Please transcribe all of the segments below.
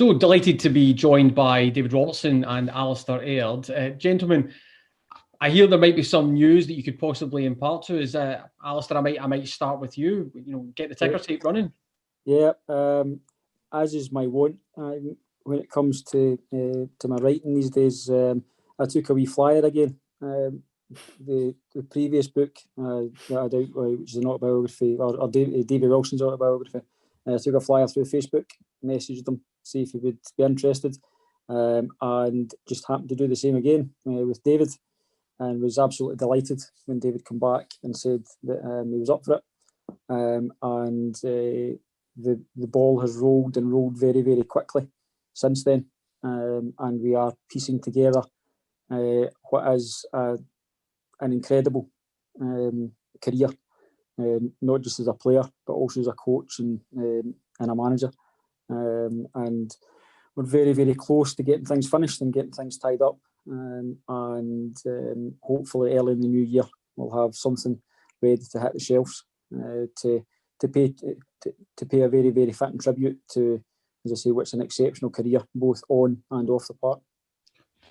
So delighted to be joined by David Robertson and Alistair Aird. Gentlemen, I hear there might be some news that you could possibly impart to us. Alistair, I might start with you. Get the ticker tape running. Yeah, as is my wont, when it comes to my writing these days, I took a wee flyer again. The previous book that I did, which is an autobiography, or David Wilson's autobiography. I took a flyer through Facebook, messaged them, see if he would be interested, and just happened to do the same again with David, and was absolutely delighted when David came back and said that he was up for it. And the ball has rolled and rolled very, very quickly since then, and we are piecing together what is an incredible career, not just as a player but also as a coach and a manager, and we're very, very close to getting things finished and getting things tied up, and hopefully early in the new year we'll have something ready to hit the shelves to pay a very, very fitting tribute to, as I say, what's an exceptional career both on and off the park.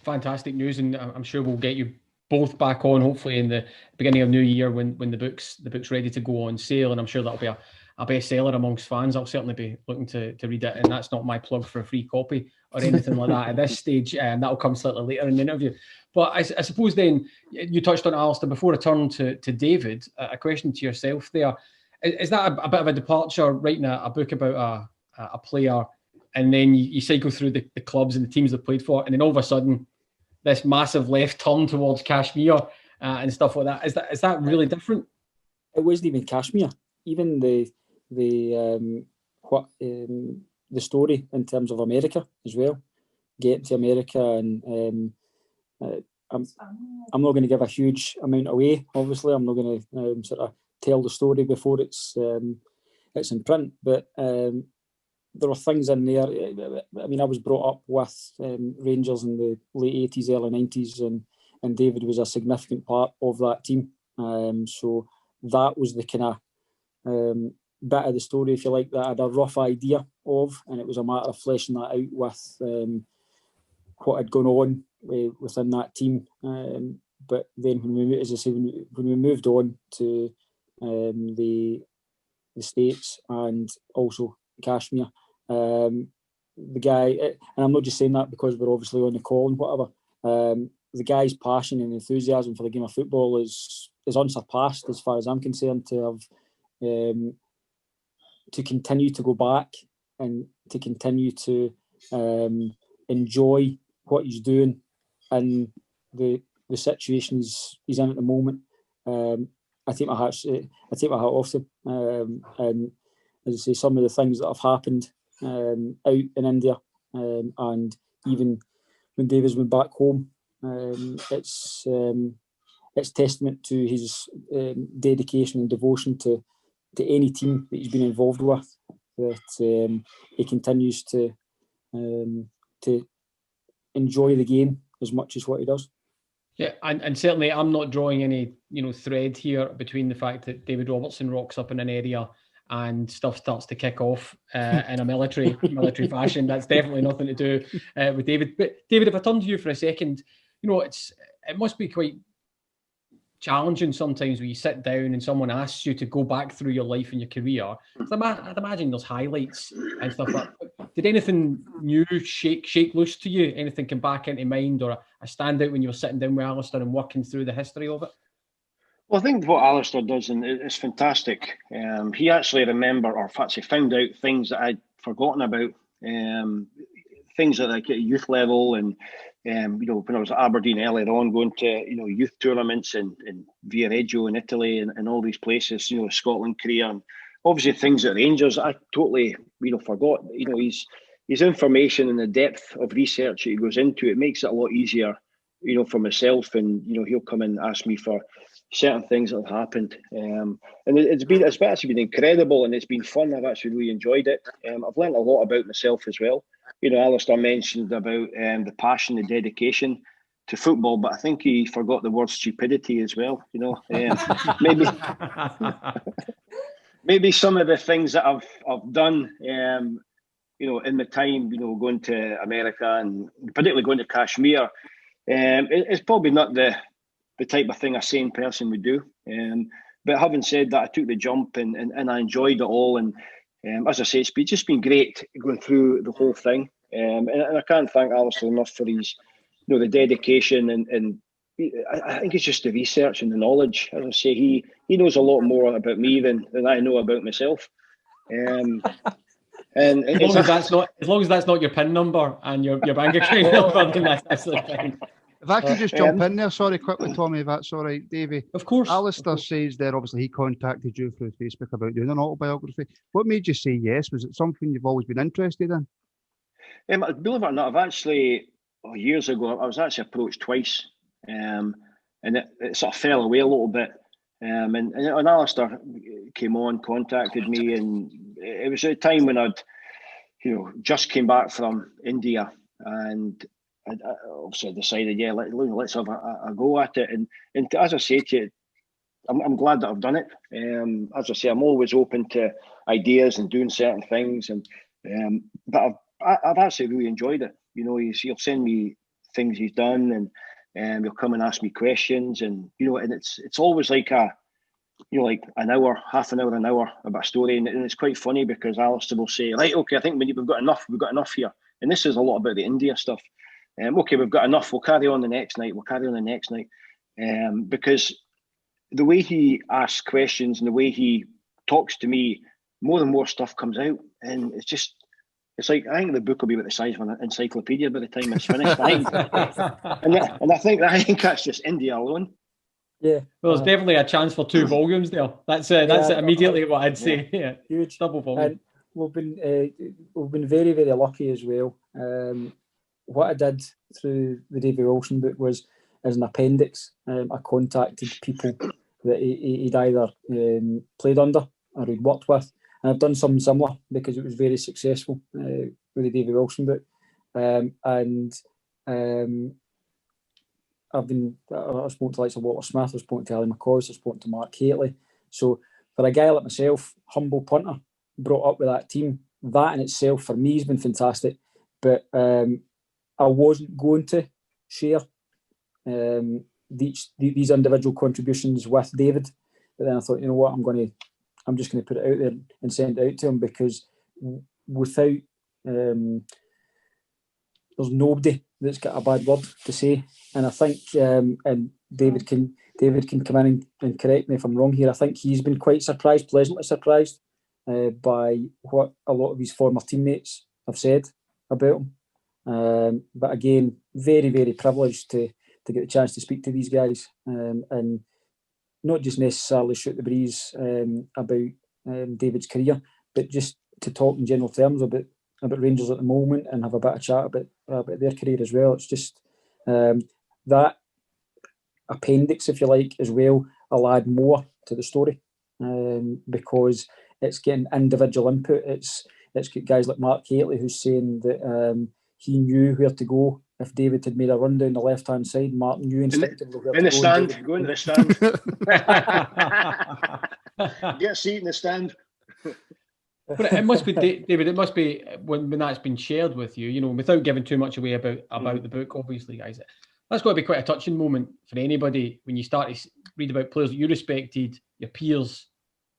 Fantastic news, and I'm sure we'll get you both back on hopefully in the beginning of new year when the book's ready to go on sale, and I'm sure that'll be a bestseller amongst fans. I'll certainly be looking to read it, and that's not my plug for a free copy or anything like that at this stage, and that'll come slightly later in the interview. But I suppose then, you touched on Alistair, before I turn to David, a question to yourself there. Is that a bit of a departure, writing a book about a player, and then you cycle through the clubs and the teams they've played for, and then all of a sudden this massive left turn towards Kashmir and stuff like that? Is that really different? It wasn't even Kashmir. Even the story in terms of America as well. Getting to America, and I'm not going to give a huge amount away. Obviously, I'm not going to sort of tell the story before it's in print. But there are things in there. I mean, I was brought up with Rangers in the late 80s, early 90s, and David was a significant part of that team. So that was the kind of bit of the story, if you like, that I had a rough idea of, and it was a matter of fleshing that out with what had gone on within that team. But then when we moved on to the States and also Kashmir, the guy, and I'm not just saying that because we're obviously on the call and whatever, the guy's passion and enthusiasm for the game of football is unsurpassed as far as I'm concerned. To have to continue to go back and to continue to enjoy what he's doing and the situations he's in at the moment. I take my hat off to him. And as I say, some of the things that have happened out in India, and even when David's went back home, it's testament to his dedication and devotion to any team that he's been involved with, that he continues to enjoy the game as much as what he does. Yeah, and certainly I'm not drawing any thread here between the fact that David Robertson rocks up in an area and stuff starts to kick off in a military fashion. That's definitely nothing to do with David. But David, if I turn to you for a second, it must be quite challenging sometimes when you sit down and someone asks you to go back through your life and your career. I'd imagine there's highlights and stuff like that. Did anything new shake loose to you? Anything come back into mind, or a standout when you were sitting down with Alistair and working through the history of it? Well, I think what Alistair does is fantastic. He actually found out things that I'd forgotten about, things at like at youth level, and when I was at Aberdeen earlier on, going to youth tournaments in Viareggio in Italy and all these places, Scotland career, and obviously things at Rangers I totally forgot. His information and the depth of research that he goes into, it makes it a lot easier for myself, and he'll come and ask me for certain things that have happened, and it's actually been incredible, and it's been fun. I've actually really enjoyed it. I've learned a lot about myself as well. Alistair mentioned about the passion, the dedication to football, but I think he forgot the word stupidity as well. Maybe some of the things that I've done in my time, going to America and particularly going to Kashmir, it's probably not the type of thing a sane person would do. But having said that, I took the jump and I enjoyed it all. And as I say, it's just been great going through the whole thing. And I can't thank Alistair enough for his, the dedication and I think it's just the research and the knowledge. As I say, he knows a lot more about me than I know about myself. And as long as that's not your PIN number and your bank account number, then that's absolutely fine. If I could just jump in there, sorry, quickly, Tommy, if that's all right, Davey. Of course. Alistair says there, obviously, he contacted you through Facebook about doing an autobiography. What made you say yes? Was it something you've always been interested in? Believe it or not, I've actually, years ago, I was actually approached twice. And it sort of fell away a little bit. And Alistair came on, contacted me, and it was a time when I'd, just came back from India, and I obviously decided, let's have a go at it. And as I say to you, I'm glad that I've done it. As I say, I'm always open to ideas and doing certain things, but I've actually really enjoyed it. He'll send me things he's done, and he'll come and ask me questions, and and it's always like like an hour, half an hour, an hour about a story, and it's quite funny because Alistair will say, right, okay, I think we've got enough here, and this is a lot about the India stuff. Okay, we've got enough. We'll carry on the next night. Because the way he asks questions and the way he talks to me, more and more stuff comes out, and it's like, I think the book will be about the size of an encyclopedia by the time it's finished. I think that's just India alone. Yeah. Well, there's definitely a chance for 2 volumes there. That's immediately what I'd say. Yeah, huge, double volume. And we've been very, very lucky as well. What I did through the David Wilson book was, as an appendix, I contacted people that he'd either played under or he'd worked with. And I've done something similar because it was very successful with the David Wilson book. I've spoken to likes of Walter Smith, I've spoken to Ali McCoist, I've spoken to Mark Haitley. So for a guy like myself, humble punter, brought up with that team, that in itself for me has been fantastic. But I wasn't going to share these individual contributions with David. But then I thought, you know what, I'm just going to put it out there and send it out to him, because without there's nobody that's got a bad word to say. And I think and David can come in and correct me if I'm wrong here. I think he's been quite surprised, pleasantly surprised by what a lot of his former teammates have said about him. But again, very, very privileged to get the chance to speak to these guys and not just necessarily shoot the breeze about David's career, but just to talk in general terms about Rangers at the moment and have a bit of chat about their career as well. It's just that appendix, if you like, as well, will add more to the story because it's getting individual input. It's got guys like Mark Haitley who's saying that he knew where to go if David had made a run down the left-hand side. Mark knew instinctively where to go. In the stand, go into the stand. Get a seat in the stand. But it must be, David, it must be when that's been shared with you, without giving too much away about the book, obviously, guys. That's got to be quite a touching moment for anybody when you start to read about players that you respected, your peers,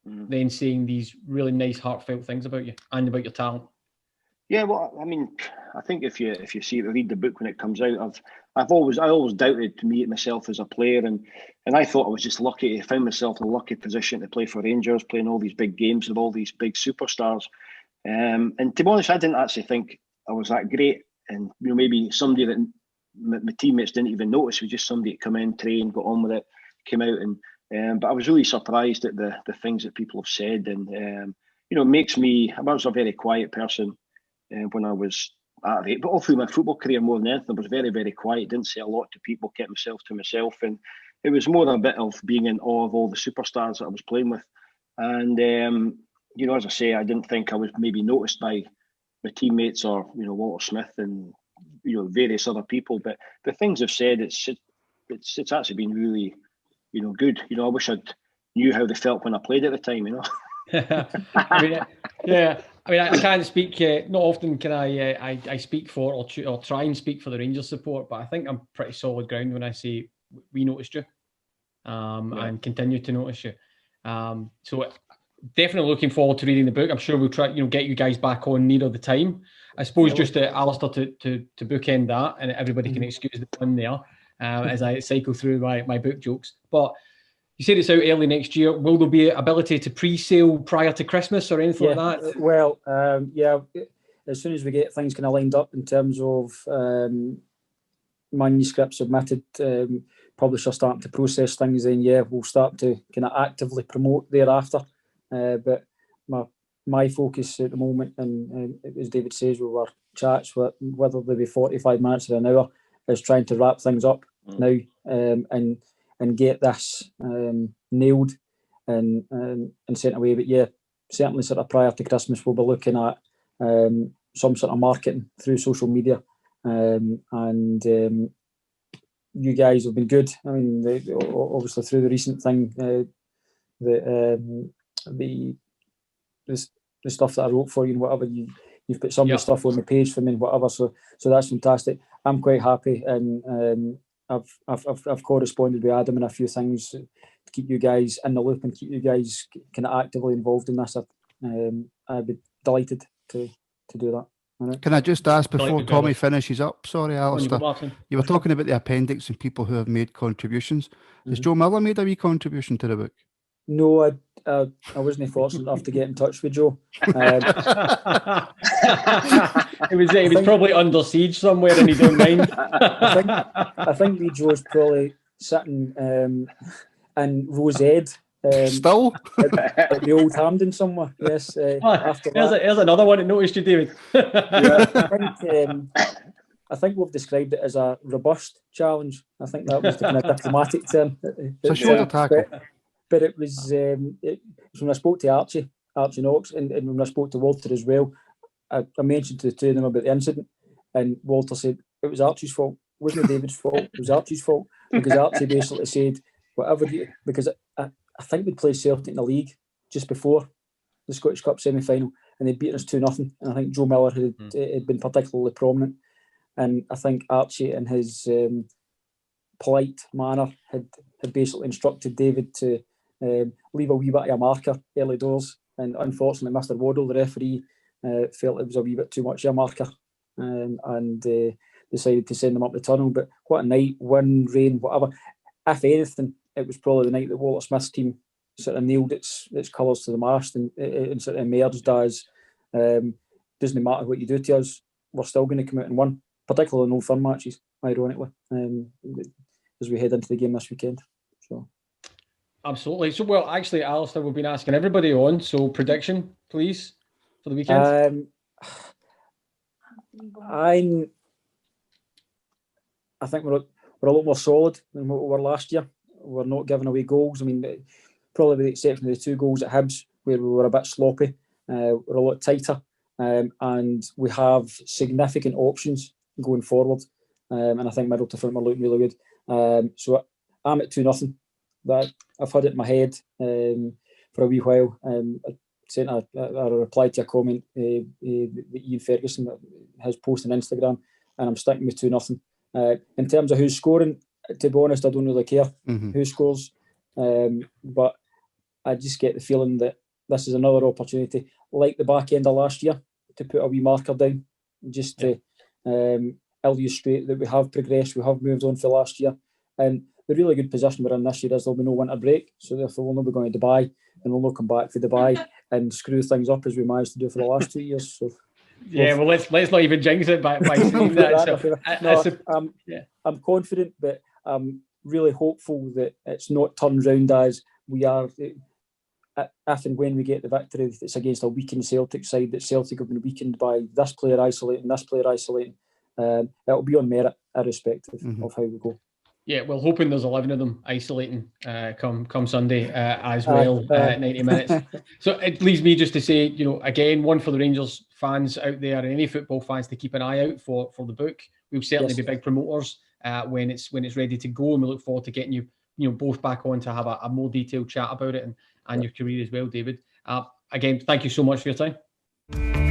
then saying these really nice, heartfelt things about you and about your talent. Yeah, well, I mean, I think if you read the book when it comes out, I always doubted myself as a player, and I thought I was just lucky. I found myself in a lucky position to play for Rangers, playing all these big games with all these big superstars. And to be honest, I didn't actually think I was that great. And maybe somebody that my teammates didn't even notice was just somebody that come in, trained, got on with it, came out, and but I was really surprised at the things that people have said, and it makes me. I was a very quiet person. When I was at it, but all through my football career, more than anything, I was very, very quiet. Didn't say a lot to people, kept myself to myself, and it was more a bit of being in awe of all the superstars that I was playing with. And as I say, I didn't think I was maybe noticed by my teammates or Walter Smith and various other people. But the things I've said, it's actually been really good. I wish I'd knew how they felt when I played at the time. I mean, yeah. I mean, I can't speak. Not often can I speak for or try and speak for the Rangers support, but I think I'm pretty solid ground when I say we noticed you, and continue to notice you. So definitely looking forward to reading the book. I'm sure we'll try, get you guys back on nearer the time. I suppose just Alistair to bookend that, and everybody can excuse the pun there as I cycle through my book jokes, but. You said it's out early next year. Will there be ability to pre-sale prior to Christmas or anything like that? Well, as soon as we get things kind of lined up in terms of manuscripts submitted, publishers starting to process things, then we'll start to kind of actively promote thereafter. But my focus at the moment, and as David says, with our chats, whether they be 45 minutes or an hour, is trying to wrap things up now and get this nailed and sent away. But certainly sort of prior to Christmas, we'll be looking at some sort of marketing through social media. And you guys have been good. I mean, obviously through the recent thing, the stuff that I wrote for you and whatever, you've put some of the stuff on the page for me and whatever. So that's fantastic. I'm quite happy, and I've corresponded with Adam and a few things to keep you guys in the loop and keep you guys kind of actively involved in this. I'd be delighted to do that. Right. Can I just ask before Tommy finishes up? Sorry, Alistair. You were talking about the appendix and people who have made contributions. Has Joe Miller made a wee contribution to the book? No, I wasn't fortunate enough to get in touch with Joe. He was probably under siege somewhere in his own mind. I think the Joe's probably sitting in Rose Ed. Still? At the Old Hampden somewhere. Yes. Here's another one that noticed you, David. I think we've described it as a robust challenge. I think that was the kind of diplomatic term. It's a shoulder tackle. But it was when I spoke to Archie Knox, and when I spoke to Walter as well, I mentioned to the two of them about the incident, and Walter said it was Archie's fault. It wasn't David's fault. It was Archie's fault, because Archie basically said because I think we'd played Celtic in the league just before the Scottish Cup semi-final, and they'd beaten us 2-0. And I think Joe Miller had been particularly prominent, and I think Archie in his polite manner had basically instructed David to leave a wee bit of a marker early doors, and unfortunately Mr. Waddle, the referee, felt it was a wee bit too much of a marker, and decided to send them up the tunnel. But what a night, wind, rain, whatever. If anything, it was probably the night that Walter Smith's team sort of nailed its colours to the mast and sort of emerged as doesn't matter what you do to us, we're still going to come out and win, particularly in Old Firm matches, ironically, as we head into the game this weekend. So. Absolutely. So, well, actually, Alistair, we've been asking everybody on. So, prediction, please, for the weekend. I think we're a lot more solid than what we were last year. We're not giving away goals. I mean, probably with the exception of the 2 goals at Hibs, where we were a bit sloppy. We're a lot tighter, and we have significant options going forward. And I think Middleton front are looking really good. So I'm at 2-0. That I've had it in my head for a wee while. I sent a reply to a comment that Ian Ferguson has posted on Instagram, and I'm sticking with 2-0. In terms of who's scoring, to be honest, I don't really care who scores, but I just get the feeling that this is another opportunity, like the back end of last year, to put a wee marker down, just to illustrate that we have progressed, we have moved on for last year. And the really good position we're in this year is there'll be no winter break, so therefore we'll not be going to Dubai, and we'll not come back for Dubai and screw things up as we managed to do for the last 2 years. So. Yeah, well, let's not even jinx it by saying that. I'm confident, but I'm really hopeful that it's not turned round as we are. If and when we get the victory, it's against a weakened Celtic side, that Celtic have been weakened by this player isolating, this player isolating. It'll be on merit, irrespective of how we go. Yeah, well, hoping there's 11 of them isolating come Sunday as well, 90 minutes. So it leaves me just to say, again, one for the Rangers fans out there and any football fans to keep an eye out for the book. We'll certainly be big promoters when it's ready to go, and we look forward to getting you both back on to have a more detailed chat about it and your career as well, David. Again, thank you so much for your time. you.